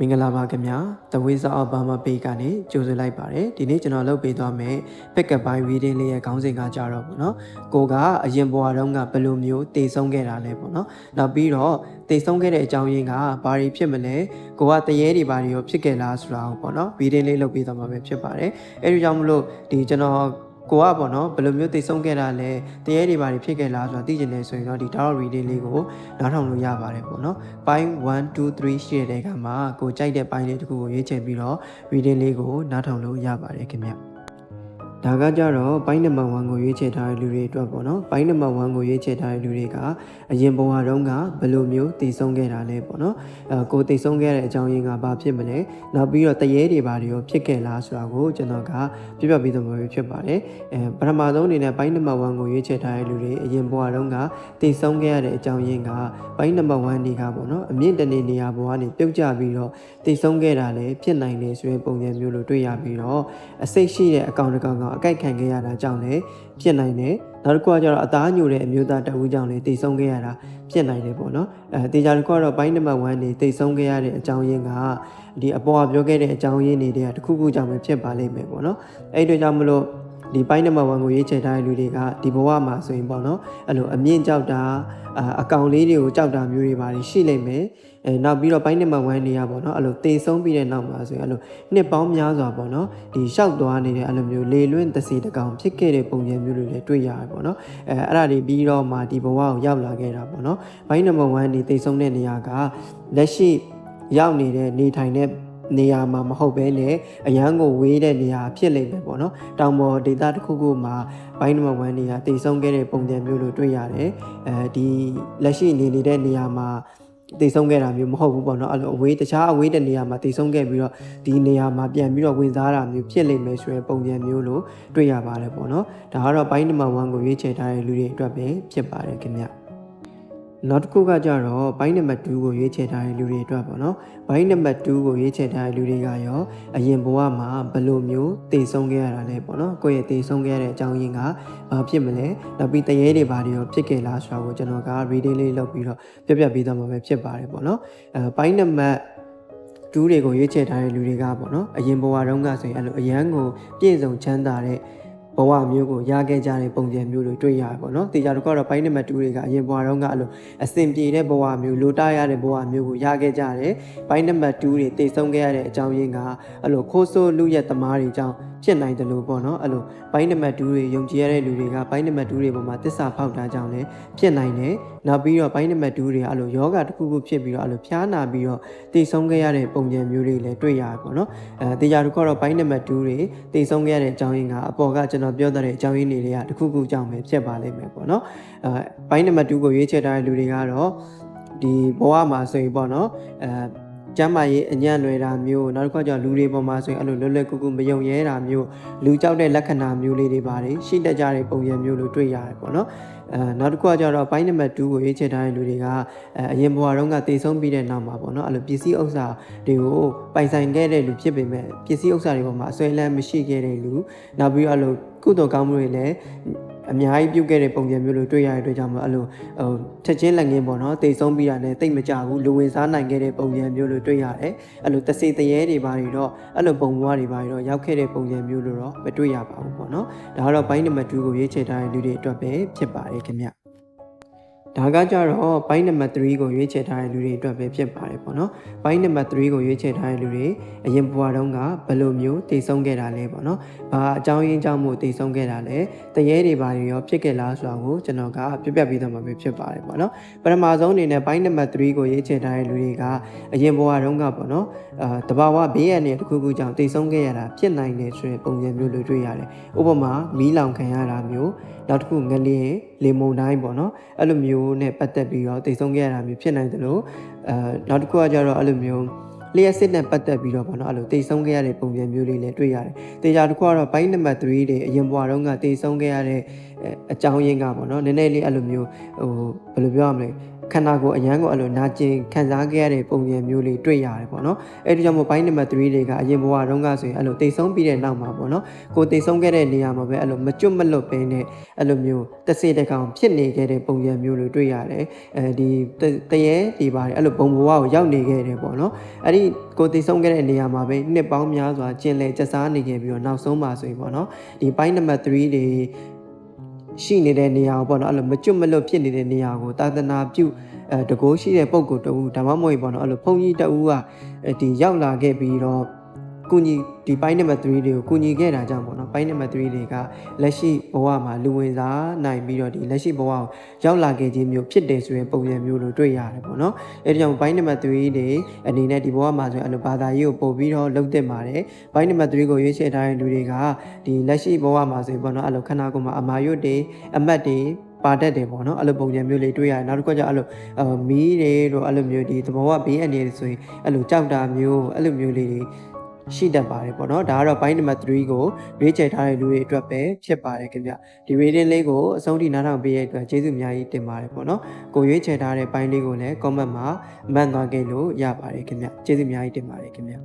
မင်္ဂလာပါခင်ဗျာတဝေးစာအောက်ဘာမပေကနေကြိုဆိုလိုက်ပါတယ်ဒီနေ့ကျွန်တော်လုပ်ပေးသွားမယ် pick up by reading လေးရဲ့ခေါင်းစဉ်ကကြတော့ပေါ့နော်ကိုကအရင်ဘဝတုန်းကဘယ်လိုမျိုးတည်ဆုံးခဲ့တာလဲပေါ့နော်နောက်ပြီးတော့တည်ဆုံးခဲ့တဲ့အကြောင်းရင်းကဘာတွေဖြစ်မလဲကိုကတရေတွေဘာတွေရောဖြစ်ခဲ့လားဆိုတာပေါ့နော် reading လေးလုပ်ပေးသွားမှာပဲဖြစ်ပါတယ်အဲဒီကြောင့်မလို့ဒီကျွန်တော်ကိုကပေါ့နော်ဘယ်လိုမျိုးသိဆုံးခဲ့တာလဲတရေတွေဘာတွေဖြစ်ခဲ့လားဆိုတာသိချင်နေဆိုရင်တော့ဒီ tarot reading လေးကိုနားထောင်လို့ရပါတယ်ပေါ့နော်ပိုင်း1 2 3ရှိတဲ့ကမှာကိုကြိုက်တဲ့ပိုင်းလေးတစ်ခုကိုရွေးချယ်ပြီးတော့ reading လေးကိုနားထောင်လို့ရပါတယ်ခင်ဗျဒါကကြတော့ပိုင်းနံပါတ်1ကိုရွေးချယ်ထားတဲ့လူတွေအတွက်ပေါ့နော်ပိုင်းနံပါတ်1ကိုရွေးချယ်ထားတဲ့လူတွေကအရင်ဘဝတုန်းကဘယ်လိုမျိုးတည်ဆုံးခဲ့တာလဲပေါ့နော်ကိုတည်ဆုံးခဲ့တဲ့အကြောင်းရင်းကဘာဖြစ်မလဲနောက်ပြီးတော့တရေတွေဘာတွေရောဖြစ်ခဲ့လားဆိုတာကိုကျွန်တော်ကပြပြပေးသွားမှာဖြစ်ပါတယ်ပထမဆုံးအနေနဲ့ပိုင်းနံပါတ်1ကိုရွေးချယ်ထားတဲ့လူတွေအရင်ဘဝတုန်းကတည်ဆုံးခဲ့ရတဲ့အကြောင်းရင်းကပိုင်းနံပါတ်1တွေကပေါ့နော်အမြင့်တနေနေရာဘဝကနေပြုတ်ကျပြီးတော့တည်ဆုံးခဲ့တာလည်းဖြစ်နိုင်တယ်ဆိုတဲ့ပုံစံမျိုးလိုတွေ့ရပြီးတော့အစိတ်ရှိတဲ့အကောင်တစ်ကောင်ကအကိုက်ခံခဲ့ရတာကြောင့်လည်းဖြစ်နိုင်တယ်နောက်တစ်ခုကကျတော့အသားညိုတဲ့အမျိုးသားတဦးကြောင့်လည်းတည်ဆုံးခဲ့ရတာဖြစ်နိုင်တယ်ပေါ့နော်တေချာတစ်ခုကတော့ပိုင်းနံပါတ်1နေတည်ဆုံးခဲ့ရတဲ့အကြောင်းရင်းကဒီအပေါ်ကပြောခဲ့တဲ့အကြောင်းရင်းတွေတခုခုကြောင့်ပဲဖြစ်ပါလိမ့်မယ်ပေါ့နော်အဲ့ဒီကြောင့်မလို့ဒီပိုင်းနံပါတ်1ကိုရွေးချယ်ထားတဲ့လူတွေကဒီဘဝမှာဆိုရင်ပေါ့နော်အဲ့လိုအမြင့်ကြောက်တာအကောင်လေးတွေကိုကြောက်တာမျိုးတွေပါရှိလိမ့်မယ်နောက်ပြီးတော့ပိုင်းနံပါတ်1နေရပေါ့နော်အဲ့လိုတေဆုံးပြီးတဲ့နောက်မှာဆိုရင်အဲ့လိုနှစ်ပေါင်းများစွာပေါ့နော်ဒီလျှောက်သွားနေတဲ့အဲ့လိုမျိုးလေလွင့်တစီတကောင်ဖြစ်ခဲ့တဲ့ပုံစံမျိုးတွေလည်းတွေ့ရတယ်ပေါ့နော်အဲ့ဒါတွေပြီးတော့မှဒီဘဝကိုရောက်လာခဲ့တာပေါ့နော်ပိုင်းနံပါတ်1နေတေဆုံးတဲ့နေရာကလက်ရှိရောက်နေတဲ့နေထိုင်တဲ့နေရာမှာမဟုတ်ဘဲနဲ့အရန်ကိုဝေးတဲ့နေရာဖြစ်လိမ့်မယ်ပေါ့နော်တောင်ပေါ်ဒေသတစ်ခုခုမှာဘိုင်းနံပါတ်1နေရာတည်ဆုံးခဲ့တဲ့ပုံစံမျိုးလိုတွေ့ရတယ်ဒီလက်ရှိနေတဲ့နေရာမှာတည်ဆုံးခဲ့တာမျိုးမဟုတ်ဘူးပေါ့နော်အဲ့လိုတခြားအဝေးတဲ့နေရာမှာတည်ဆုံးခဲ့ပြီးတော့ဒီနေရာမှာပြန်ပြီးတော့ဝင်စားတာမျိုးဖြစ်လိမ့်မယ်ဆိုတဲ့ပုံစံမျိုးလိုတွေ့ရပါတယ်ပေါ့နော်ဒါကတော့ဘိုင်းနံပါတ်1ကိုရွေးချယ်ထားတဲ့လူတွေအတွက်ပဲဖြစ်ပါတယ်ခင်ဗျနောက်တစ်ခုကကြတော့ဘိုင်းနံပါတ်2ကိုရွေးချယ်ထားတဲ့လူတွေအတွက်ပေါ့နော်ဘိုင်းနံပါတ်2ကိုရွေးချယ်ထားတဲ့လူတွေကရောအရင်ဘဝမှာဘယ်လိုမျိုးတည်ဆုံးခဲ့ရတာလဲပေါ့နော်ကိုယ့်ရဲ့တည်ဆုံးခဲ့ရတဲ့အကြောင်းရင်းကဘာဖြစ်မလဲနောက်ပြီးတရေတွေဘာတွေရောဖြစ်ခဲ့လားဆိုတာကိုကျွန်တော်က reading လေးလုပ်ပြီးတော့ပြပြပေးသွားမှာပဲဖြစ်ပါတယ်ပေါ့နော်ဘိုင်းနံပါတ်2တွေကိုရွေးချယ်ထားတဲ့လူတွေကပေါ့နော်အရင်ဘဝတုန်းကဆိုရင်အဲ့လိုအရန်ကိုပြည့်စုံချမ်းသာတဲ့ဘဝမျိုးကိုရခဲ့ကြတဲ့ပုံစံမျိုးတွေတွေ့ရတယ်ပေါ့နော်တေချာတစ်ခုကတော့ပိုင်းနံပါတ်2တွေကအရင်ဘဝတုန်းကအဲ့လိုအဆင်ပြေတဲ့ဘဝမျိုးလိုတာရတဲ့ဘဝမျိုးကိုရခဲ့ကြတယ်ပိုင်းနံပါတ်2တွေတည်ဆုံးခဲ့ရတဲ့အကြောင်းရင်းကအဲ့လိုခိုးဆိုးလူရက်သမားတွေကြောင့်ဖြစ်နိုင်တယ်လို့ပေါ့နော်အဲ့လိုပိုင်းနံပါတ်2တွေယုံကြည်ရတဲ့လူတွေကပိုင်းနံပါတ်2တွေပေါ်မှာတစ္ဆာဖောက်တာကြောင့်လည်းဖြစ်နိုင်တယ်နောက်ပြီးတော့ပိုင်းနံပါတ်2တွေအဲ့လိုယောဂတစ်ခုခုဖြစ်ပြီးတော့အဲ့လိုဖျားနာပြီးတော့တည်ဆုံးခဲ့ရတဲ့ပုံစံမျိုးတွေလည်းတွေ့ရတယ်ပေါ့နော်တေချာတစ်ခုကတော့ပိုင်းနံပါတ်2တွေတည်ဆုံးခဲ့ရတဲ့အကြောင်းရင်းကအပေါ်ကကျွန်တော်ပြောတဲ့အကြောင်းရင်းတွေကတစ်ခုခုကြောင့်ပဲဖြစ်ပါလိမ့်မယ်ပေါ့နော်ပိုင်းနံပါတ်2ကိုရွေးချယ်ထားတဲ့လူတွေကတော့ဒီဘဝမှာဆိုရင်ပေါ့နော်ကျမ်းမာရေးအညံ့လွယ်တာမျိုးနောက်တစ်ခါကျလူတွေပေါ်မှာဆိုရင်အဲ့လိုလွယ်လွယ်ကူကူမယုံရဲတာမျိုးလူကြောက်တဲ့လက္ခဏာမျိုးလေးတွေပါတယ်ရှိတတ်ကြတဲ့ပုံစံမျိုးလိုတွေ့ရတယ်ပေါ့နော်နောက်တစ်ခုကကျတော့ပိုင်းနံပါတ်2ကိုရွေးချယ်ထားတဲ့လူတွေကအရင်ဘဝတုန်းကတည်ဆုံးပြီးတဲ့နောက်မှာပေါ့နော်အဲ့လိုပစ္စည်းဥစ္စာတွေကိုပိုင်ဆိုင်ခဲ့တဲ့လူဖြစ်ပေမဲ့ပစ္စည်းဥစ္စာတွေပေါ်မှာအစွဲလန်းမရှိခဲ့တဲ့လူနောက်ပြီးတော့အဲ့လိုကုသိုလ်ကောင်းမှုတွေလည်းအများကြီးပြုတ်ခဲ့တဲ့ပုံစံမျိုးလိုတွေ့ရတဲ့အတွက်ကြောင့်မို့အဲ့လိုချက်ချင်းလက်ငင်းပေါ့နော်တိတ်ဆုံးပြီးတာနဲ့တိတ်မကြဘူးလူဝင်စားနိုင်ခဲ့တဲ့ပုံစံမျိုးလိုတွေ့ရတယ်အဲ့လိုတစေတရေတွေပါတွေတော့အဲ့လိုပုံပွားတွေပါတွေတော့ရောက်ခဲ့တဲ့ပုံစံမျိုးလိုတော့မတွေ့ရပါဘူးပေါ့နော်ဒါကတော့ဘိုင်းနံပါတ်2ကိုရွေးချယ်ထားတဲ့လူတွေအတွက်ပဲဖြစ်ပါတယ်ခင်ဗျဒါကကြတော့ဘိုင်းနံပါတ်3ကိုရွေးချယ်ထားတဲ့လူတွေအတွက်ပဲဖြစ်ပါတယ်ပေါ့နော်ဘိုင်းနံပါတ်3ကိုရွေးချယ်ထားတဲ့လူတွေအရင်ဘဝတုန်းကဘယ်လိုမျိုးတည်ဆုံးခဲ့တာလဲပေါ့နော်ဘာအကြောင်းရင်းကြောင့်မို့တည်ဆုံးခဲ့တာလဲတရေတွေဘာတွေရောဖြစ်ခဲ့လားဆိုတာကိုကျွန်တော်ကပြပြပေးသွားမှာပဲဖြစ်ပါတယ်ပေါ့နော်ပထမဆုံးအနေနဲ့ဘိုင်းနံပါတ်3ကိုရွေးချယ်ထားတဲ့လူတွေကအရင်ဘဝတုန်းကပေါ့နော်တဘာဝဘေးရန်တွေတစ်ခုခုကြောင့်တည်ဆုံးခဲ့ရတာဖြစ်နိုင်တယ်ဆိုတဲ့ပုံစံမျိုးလိုတွေ့ရတယ်ဥပမာမီးလောင်ခံရတာမျိုးနောက်တစ်ခုငလျင်လေမုန်တိုင်းပေါ့နော်အဲ့လိုမျိုးနဲ့ပတ်သက်ပြီးတော့တည်ဆုံးခဲ့ရတာမျိုးဖြစ်နိုင်တယ်လို့နောက်တစ်ခုကကျတော့အဲ့လိုမျိုးလျှက်စစ်နဲ့ပတ်သက်ပြီးတော့ပေါ့နော်အဲ့လိုတည်ဆုံးခဲ့ရတဲ့ပုံစံမျိုးလေးလည်းတွေ့ရတယ်။တေချာတစ်ခုကတော့ဘိုင်းနံပါတ်3တွေအရင်ဘဝတုန်းကတည်ဆုံးခဲ့ရတဲ့အကြောင်းရင်းကပေါ့နော်နည်းနည်းလေးအဲ့လိုမျိုးဘယ်လိုပြောရမလဲ ခန္ဓာကိုယ်အရန်ကိုအဲ့လိုနာကျင်ခံစားခဲ့ရတဲ့ပုံစံမျိုးလေးတွေ့ရတယ်ပေါ့နော်အဲ့ဒီကြောင့်မို့ပိုင်းနံပါတ်3တွေကအရင်ဘဝတုန်းကဆိုရင်အဲ့လိုတိတ်ဆုံးပြီးတဲ့နောက်မှာပေါ့နော်ကိုတိတ်ဆုံးခဲ့တဲ့နေရာမှာပဲအဲ့လိုမကျွတ်မလွတ်ပဲနဲ့အဲ့လိုမျိုးတစ်စေတကောင်ဖြစ်နေခဲ့တဲ့ပုံစံမျိုးလေးတွေ့ရတယ်ဒီတရေဒီပါတယ်အဲ့လိုဘုံဘဝကိုရောက်နေခဲ့တယ်ပေါ့နော်အဲ့ဒီကိုတိတ်ဆုံးခဲ့တဲ့နေရာမှာပဲနှစ်ပေါင်းများစွာကျင်လည်ကျစားနေခဲ့ပြီးတော့နောက်ဆုံးမှာဆိုရင်ပေါ့နော်ဒီပိုင်းနံပါတ်3တွေရှိနေတဲ့နေရာကိုပေါ့နော်အဲ့လိုမကျွတ်မလွတ်ဖြစ်နေတဲ့နေရာကိုသာသနာပြုတကိုးရှိတဲ့ပုံကိုတူဒါမှမဟုတ်ပေါ့နော်အဲ့လိုဘုန်းကြီးတူကဒီရောက်လာခဲ့ပြီးတော့ကုညီဒီပိုင်းနံပါတ်3တွေကိုကုညီခဲ့တာကြောင့်ပေါ့နော်ပိုင်းနံပါတ်3တွေကလက်ရှိဘဝမှာလူဝင်စားနိုင်ပြီးတော့ဒီလက်ရှိဘဝကိုရောက်လာခဲ့ခြင်းမျိုးဖြစ်တယ်ဆိုရင်ပုံစံမျိုးလိုတွေ့ရတယ်ပေါ့နော်အဲဒါကြောင့်ပိုင်းနံပါတ်3တွေအနေနဲ့ဒီဘဝမှာဆိုရင်အဲ့လိုဘာသာရေးကိုပို့ပြီးတော့လုပ်သင့်ပါတယ်ပိုင်းနံပါတ်3ကိုရွေးချယ်ထားတဲ့လူတွေကဒီလက်ရှိဘဝမှာဆိုရင်ပေါ့နော်အဲ့လိုခန္ဓာကိုယ်မှာအမာရွတ်တွေအမတ်တွေပါတတ်တယ်ပေါ့နော်အဲ့လိုပုံစံမျိုးလေးတွေ့ရတယ်နောက်တစ်ခါကျအဲ့လိုမီးတွေတို့အဲ့လိုမျိုးဒီသဘောကဘေးအနေနဲ့ဆိုရင်အဲ့လိုကြောက်တာမျိုးအဲ့လိုမျိုးလေးတွေရှိတတ်ပါတယ်ပေါ့နော်ဒါကတော့ပိုင်းနံပါတ်3ကိုရွေးချယ်ထားတဲ့လူတွေအတွက်ပဲဖြစ်ပါတယ်ခင်ဗျဒီ reading လေးကိုအဆုံးထိနားထောင်ပေးရတဲ့အတွက်ကျေးဇူးအများကြီးတင်ပါတယ်ပေါ့နော်ကိုရွေးချယ်ထားတဲ့ပိုင်းလေးကိုလည်း comment မှာမှတ်သွားခဲ့လို့ရပါတယ်ခင်ဗျကျေးဇူးအများကြီးတင်ပါတယ်ခင်ဗျ